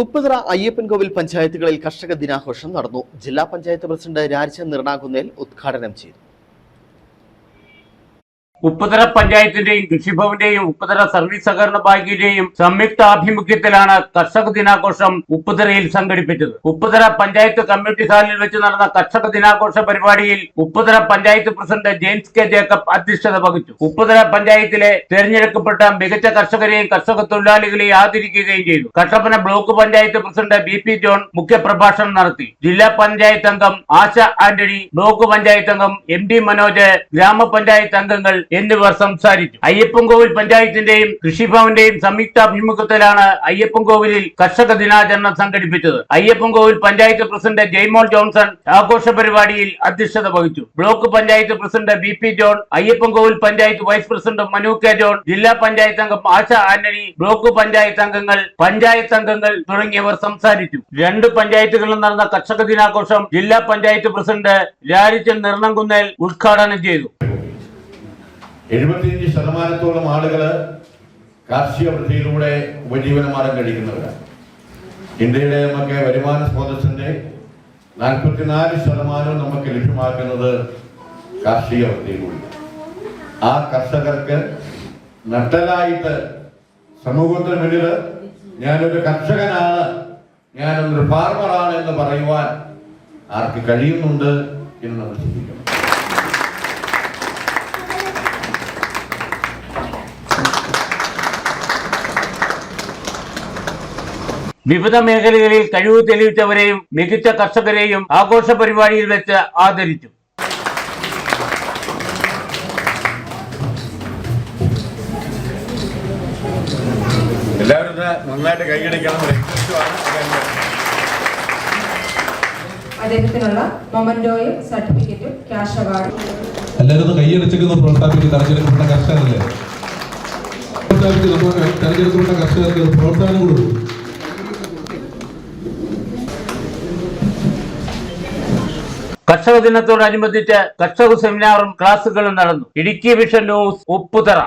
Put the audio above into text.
ഉപ്പുതറ അയ്യപ്പൻകോവിൽ പഞ്ചായത്തുകളിൽ കർഷക ദിനാഘോഷം നടന്നു. ജില്ലാ പഞ്ചായത്ത് പ്രസിഡന്റ് രാജൻ നിർണാകുന്നേൽ ഉദ്ഘാടനം ചെയ്തു. ഉപ്പുതറ പഞ്ചായത്തിന്റെയും കൃഷിഭവന്റെയും ഉപ്പുതറ സർവീസ് സഹകരണ ബാങ്കിന്റെയും സംയുക്ത ആഭിമുഖ്യത്തിലാണ് കർഷക ദിനാഘോഷം ഉപ്പുതറയിൽ സംഘടിപ്പിച്ചത്. ഉപ്പുതറ പഞ്ചായത്ത് കമ്മ്യൂണിറ്റി ഹാളിൽ വെച്ച് നടന്ന കർഷക ദിനാഘോഷ പരിപാടിയിൽ Upputhara panchayat president James K Jacob അധ്യക്ഷത വഹിച്ചു. ഉപ്പുതറ പഞ്ചായത്തിലെ തെരഞ്ഞെടുക്കപ്പെട്ട മികച്ച കർഷകരെയും കർഷക തൊഴിലാളികളെയും ആദരിക്കുകയും ചെയ്തു. Kattappana block panchayat president BP John മുഖ്യപ്രഭാഷണം നടത്തി. ജില്ലാ പഞ്ചായത്ത് അംഗം ആശ ആന്റണി, ബ്ലോക്ക് പഞ്ചായത്ത് അംഗം MD മനോജ്, ഗ്രാമപഞ്ചായത്ത് അംഗങ്ങൾ എന്നിവർ സംസാരിച്ചു. അയ്യപ്പൻകോവിൽ പഞ്ചായത്തിന്റെയും കൃഷിഭവന്റെയും സംയുക്താഭിമുഖ്യത്തിലാണ് അയ്യപ്പൻകോവിലിൽ കർഷക ദിനാചരണം സംഘടിപ്പിച്ചത്. അയ്യപ്പൻകോവിൽ പഞ്ചായത്ത് പ്രസിഡന്റ് ജെയ്മോൾ ജോൺസൺ ആഘോഷ പരിപാടിയിൽ അധ്യക്ഷത വഹിച്ചു. Block panchayat president BP John, Ayyappancoil panchayat vice president Manu K John, ജില്ലാ പഞ്ചായത്ത് അംഗം ആശ ആന്റണി, ബ്ലോക്ക് പഞ്ചായത്ത് അംഗങ്ങൾ തുടങ്ങിയവർ സംസാരിച്ചു. രണ്ട് പഞ്ചായത്തുകളിൽ നടന്ന കർഷക ദിനാഘോഷം ജില്ലാ പഞ്ചായത്ത് പ്രസിഡന്റ് രാജൻ നിർണാകുന്നേൽ ഉദ്ഘാടനം ചെയ്തു. 75% ആളുകൾ കാർഷിക വൃത്തിയിലൂടെ ഉപജീവനമാർഗം കഴിക്കുന്നവരാണ്. ഇന്ത്യയുടെ നമുക്ക് വരുമാന സ്രോതസ്സിന്റെ 44% നമുക്ക് ലഭ്യമാക്കുന്നത് കാർഷിക വൃത്തിയിലൂടെ. ആ കർഷകർക്ക് നട്ടലായിട്ട് സമൂഹത്തിന് മുന്നിൽ ഞാനൊരു കർഷകനാണ്, ഞാനൊരു ഫാർമറാണ് എന്ന് പറയുവാൻ ആർക്ക് കഴിയുന്നുണ്ട് എന്ന് നമ്മൾ ചിന്തിക്കണം. വിവിധ മേഖലകളിൽ കഴിവ് തെളിയിച്ചവരെയും മികച്ച കർഷകരെയും ആഘോഷ പരിപാടിയിൽ വെച്ച് ആദരിച്ചു. എല്ലാവരും നന്നായിട്ട് കൈയടിക്കണം. അദ്ദേഹത്തിനുള്ള മൊമന്റോയും സർട്ടിഫിക്കറ്റും ക്യാഷ് അവാർഡും എല്ലാവരും കൈയടിച്ചൊക്കെ പ്രോത്സാഹിപ്പിച്ച് തെരഞ്ഞെടുക്കപ്പെട്ട കർഷകരല്ലേ, തെരഞ്ഞെടുക്കപ്പെട്ട കർഷകർക്ക് പ്രോത്സാഹനം കൊടുക്കും. കർഷക ദിനത്തോടനുബന്ധിച്ച് കർഷക സെമിനാറും ക്ലാസുകളും നടന്നു. Idukki vision news, Upputhara.